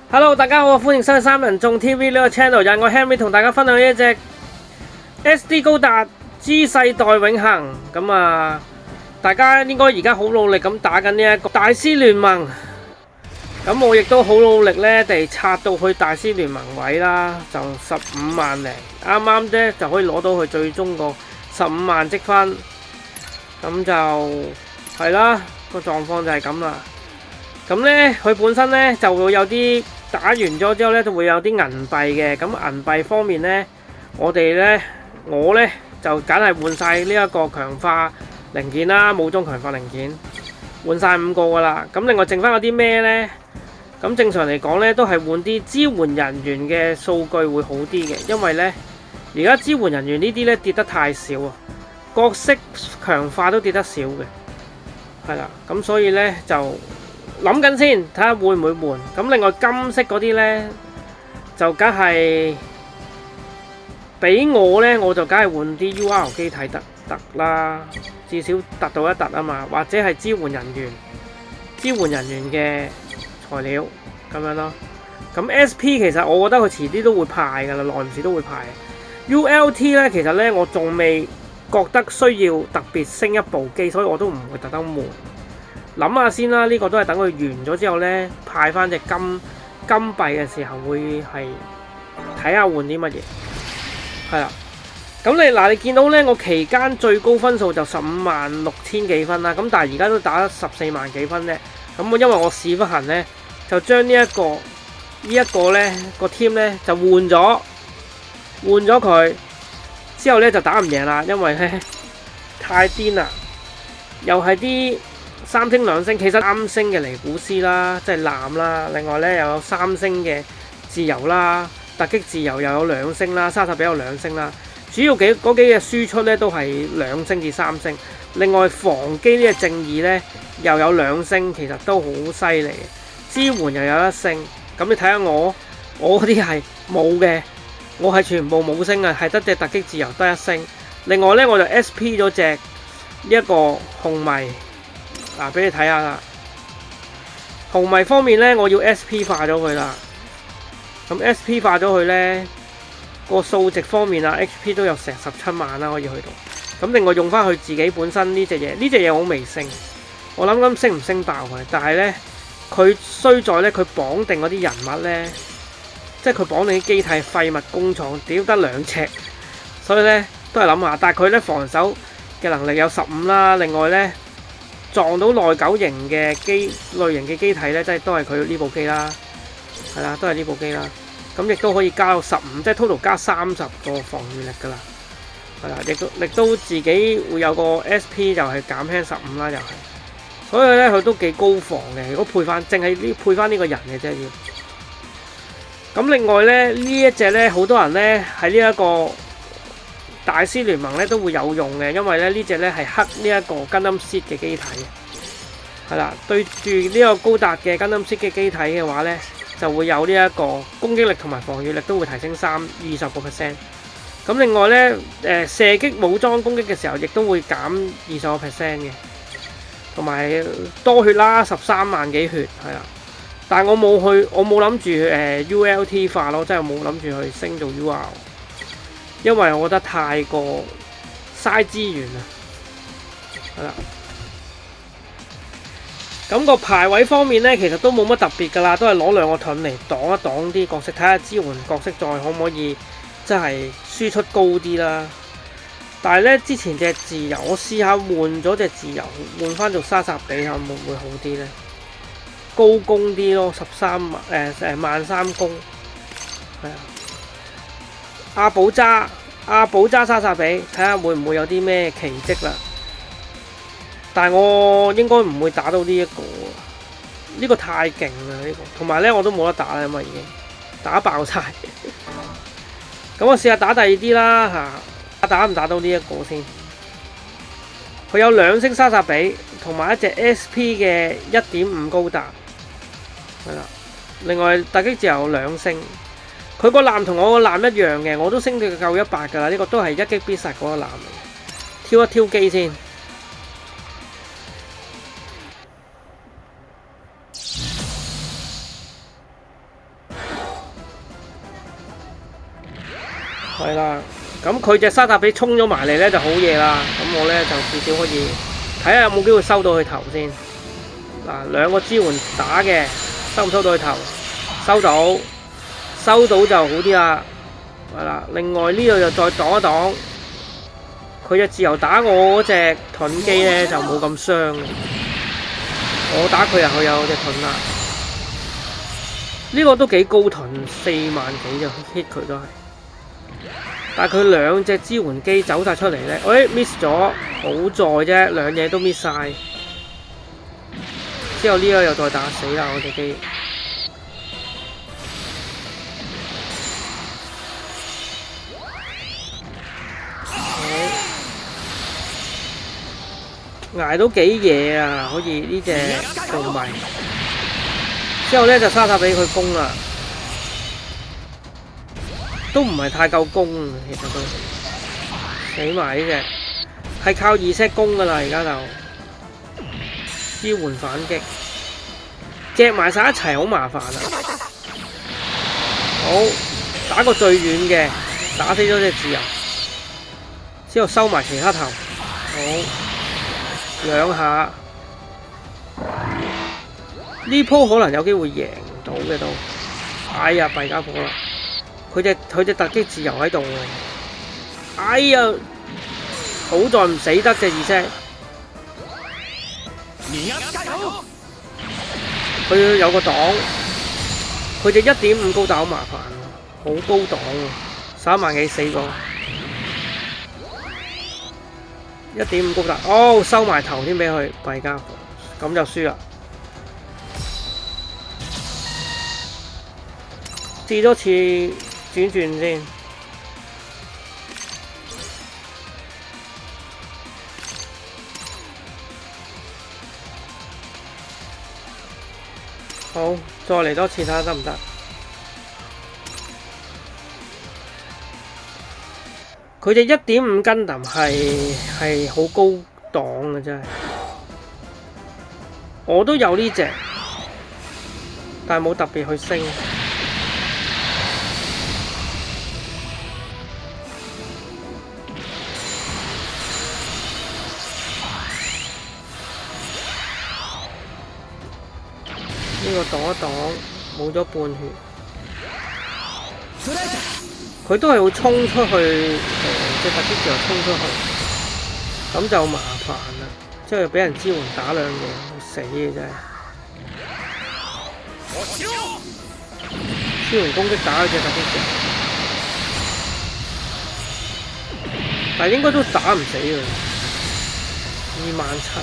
Hello，大家好，歡迎收睇三人眾 TV 呢個 channel，又係我 Henry 同大家分享呢一隻 SD 高達 G 世代永恆。咁啊，大家應該而家好努力咁打緊呢一個大師聯盟。咁我亦都好努力咧地刷到去大師聯盟位啦，就15萬零，啱啱啫就可以攞到佢最終個15萬積分。咁就係啦，個狀況就係咁啦。咁咧，佢本身咧就會有啲打完咗之後咧，就會有啲銀幣嘅。咁銀幣方面咧，我咧就梗係換晒呢一個強化零件啦，武裝強化零件換晒5個噶啦。咁另外剩翻嗰啲咩咧？咁正常嚟講咧，都係換啲支援人員嘅數據會好啲嘅，因為咧而家支援人員呢啲咧跌得太少啊，角色強化都跌得少嘅，係啦。咁所以咧就諗緊先，睇下會唔會換。咁另外金色嗰啲呢，就梗係俾我呢，我就梗係換啲 UR 機體得啦，至少突到一突啊嘛，或者係支援人員嘅材料咁樣咯。咁 SP 其實我覺得佢遲啲都會派噶啦，耐唔時都會派。ULT 呢，其實呢，我仲未覺得需要特別升一部機，所以我都唔會特登換。諗下先啦，呢個都係等佢完咗之後呢，派翻隻金幣嘅時候會係睇下換啲乜嘢，係啦。咁你見到呢，我期間最高分數就156000幾分啦，咁但係而家都打得14萬幾分呢。咁我因為我屎忽痕呢，就將呢一個呢個 team 呢就換咗佢，之後呢就打唔贏啦，因為呢太癲啦，又係啲3星2星，其實3星嘅尼古斯啦，即係藍啦，另外咧又有3星嘅自由啦，突擊自由又有2星啦，沙薩比有2星啦，主要嗰幾隻輸出咧都係2星至3星，另外防機呢隻正義咧又有2星，其實都好犀利，支援又有1星，咁你睇下我嗰啲係冇嘅，我係全部冇星啊，係得隻突擊自由得1星，另外咧我就 SP 咗隻呢一個紅迷。嗱，俾你睇下啦。紅迷方面咧，我要 SP 化咗佢啦。咁 SP 化咗佢咧，個數值方面啊 ，HP 都有成17萬啦，可以去到。咁另外用翻佢自己本身呢隻嘢，呢隻嘢我未升，我諗緊升唔升爆佢。但係咧，佢衰在咧，佢綁定嗰啲人物咧，即係佢綁定啲機體廢物工廠，屌得2尺，所以咧都係諗下。但係佢咧防守嘅能力有15啦，另外咧。撞到內九型嘅類型嘅機體咧，即係都係佢呢部機啦，係啦，都係呢部機啦。咁亦都可以加到15，即係 total 加30個防禦力噶啦，係啦，亦都自己會有個 SP 就係減輕15啦，又係。所以咧佢都幾高防嘅，如果配翻淨係配翻呢個人嘅啫要。咁另外咧呢一隻咧，好多人咧喺呢一個大師聯盟咧都會有用嘅，因為咧呢隻咧係黑呢一個 Gundam Seed 嘅機體，係啦，對住呢個高達嘅 Gundam Seed 嘅機體嘅話咧，就會有呢一個攻擊力同埋防禦力都會提升20%。咁另外咧，射擊武裝攻擊嘅時候，亦都會減20%嘅，同埋多血啦，13萬幾血，係啦。但係我冇諗住ULT 化咯，即係冇諗住去升到 UR。因為我覺得太過嘥資源啦，係啦。咁個排位方面咧，其實都冇乜特別噶啦，都係攞2個盾嚟擋一擋啲角色，睇下支援角色再可唔可以即係輸出高啲啦。但係咧之前隻自由，我試下換咗隻自由，換翻做沙薩比下會唔會好啲咧？高攻啲咯，13攻，係啊。阿寶揸沙薩比，睇下會唔會有啲咩奇蹟啦？但係我應該唔會打到呢一個，呢個太勁啦呢個，同埋咧我都冇得打啦，咁啊已經打爆晒。咁我試下打第二啲啦嚇，打唔打到呢一個先？佢有2星沙薩比，同埋一隻 SP 嘅1.5高達，係啦。另外突擊自由2星。佢個艦同我個艦一樣嘅，我都升到夠100㗎啦。呢個都係一擊必殺嗰個艦嚟。挑一挑機先。係啦。咁佢隻沙塔比衝咗埋嚟咧就好嘢啦。咁我咧就至少可以睇下有冇機會收到佢頭先。嗱，兩個支援打嘅，收唔收到佢頭？收到，收到就好啲啦。係啦，另外呢度就再擋一擋。佢嘅自由打我嗰隻盾機咧就冇咁傷。我打佢入去有隻盾啦。呢個都幾高盾，4萬幾就 hit 佢都係。但係佢兩隻支援機走晒出嚟咧，miss 咗，好在啫，兩嘢都 miss 晒。之後呢個又再打死啦，我隻機。捱到幾嘢啊！可以呢隻做埋。之後咧就沙塔俾佢攻啦。都唔係太夠攻，其實都死埋呢隻，係靠2set攻噶啦，而家就支援反擊，夾埋晒一齊好麻煩啊！好，打個最遠嘅，打死咗隻自由，之後收埋其他頭，好兩下，呢鋪可能有機會贏到嘅都，哎呀弊家伙啦！佢隻突擊自由喺度喎，哎呀，好在唔死得隻2set，佢有個擋，佢隻1.5高打好麻煩喎，好高擋喎，3萬幾死過，1.5高打，哦收埋頭先俾佢，弊家伙，咁就輸啦。試多次轉轉先，好，再嚟多次睇下得唔得？佢隻1.5斤彈係好高檔嘅真係，我都有呢隻，但係冇特別去升。呢個擋一擋，冇咗半血。佢都係會衝出去，隻突擊自由衝出去，咁就麻煩啦。之後又俾人支援打兩嘢，好死嘅真係。支援攻擊打嗰隻突擊自由，但係應該都打唔死佢。27000。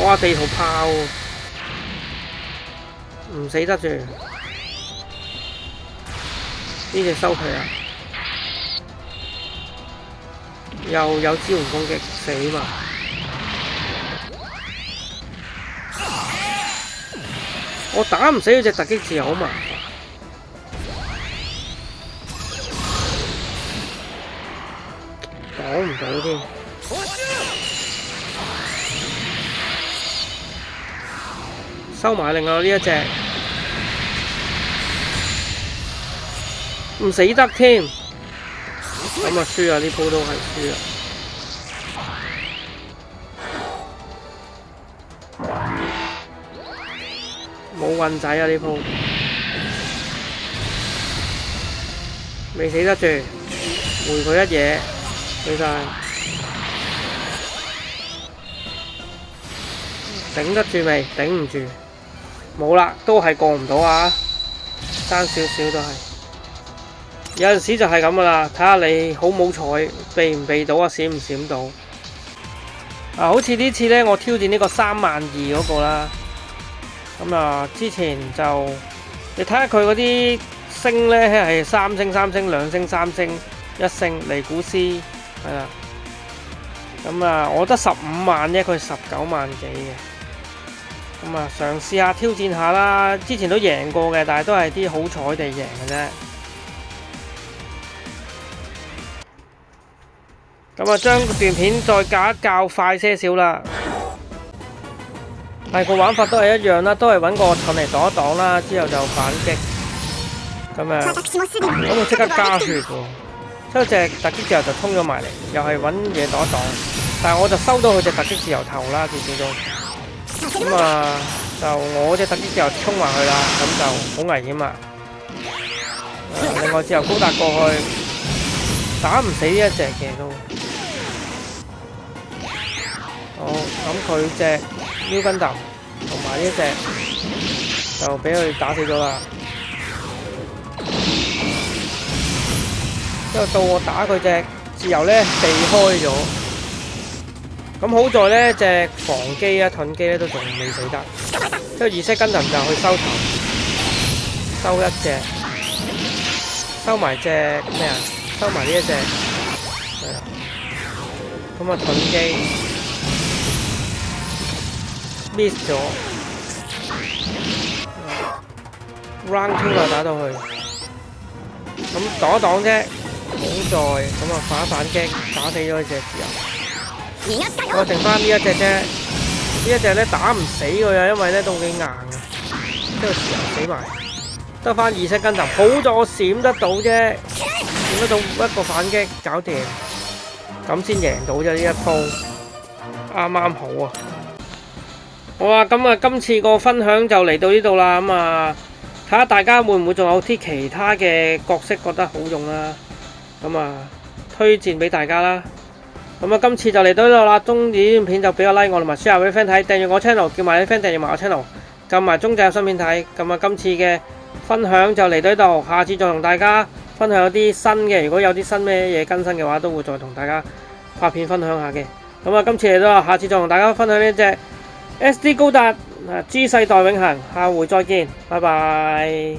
哇！地圖炮唔死得住，呢隻收佢啦，又有支援攻擊，死嘛！我打唔死嗰隻突擊自由好麻煩，擋唔到添。收埋另外呢一隻，唔死得添，咁啊輸啊！呢鋪都係輸啊！冇運仔啊！呢鋪未死得住，回佢一嘢，死晒，頂得住未？頂唔住。冇啦，都係過唔到啊！爭少少都係，有陣時就係咁噶啦，睇下你好冇彩，避唔避到啊，閃唔閃到？好似呢次呢，我挑戰呢個32000嗰個啦。咁啊，之前就你睇下佢嗰啲星呢，係3星、3星、2星、3星、1星，尼古斯係啦。咁啊，我得15萬啫，佢19萬幾嘅。咁啊，嘗試下挑戰下啦！之前都贏過嘅，但係都係啲好彩地贏嘅啫。咁啊，將段片再較一較快些少啦。係個玩法都係一樣啦，都係揾個盾嚟擋一擋啦，之後就反擊。咁啊，咁我即刻加血喎，之後隻突擊自由就衝咗埋嚟，又係揾嘢擋一擋，但係我就收到佢隻突擊自由頭啦，至少都咁啊，就我隻突擊自由衝埋去啦，咁就好危險啊！另外自由高達過去打唔死呢一隻嘅都，好咁佢隻 New Gundam同埋呢一隻就俾佢打死咗啦。之後到我打佢隻自由咧避開咗，咁好在咧隻防機啊盾機咧都仲未死得。之後二式 Gundam就去收頭，收一隻，收埋隻咩啊？收埋呢一隻，係啦。咁啊盾機 miss 咗 ，round 2啦打到去，咁擋一擋啫。好在咁啊反一反擊，打死咗一隻自由。我剩翻呢一隻啫，呢一隻咧打唔死佢啊，因為咧都幾硬啊，之後自由死埋，得翻二式Gundam，好在我閃得到啫，閃得到一個反擊搞掂，咁先贏到啫呢一鋪，啱啱好啊！好啊，咁啊今次個分享就嚟到呢度啦，咁啊睇下大家會唔會仲有啲其他嘅角色覺得好用啦。咁啊，推薦俾大家啦。咁啊，今次就嚟到呢度啦。中意呢段片就俾個 like 我同埋 share 俾 friend 睇，訂閱我 channel， 叫埋啲 friend 訂閱埋我 channel， 撳埋鐘仔有新片睇。咁啊，今次嘅分享就嚟到呢度，下次再同大家分享有啲新嘅。如果有啲新咩嘢更新嘅話，都會再同大家拍片分享下嘅。咁啊，今次嚟到啦，下次再同大家分享呢隻 SD 高達G 世代永恆，下回再見，拜拜。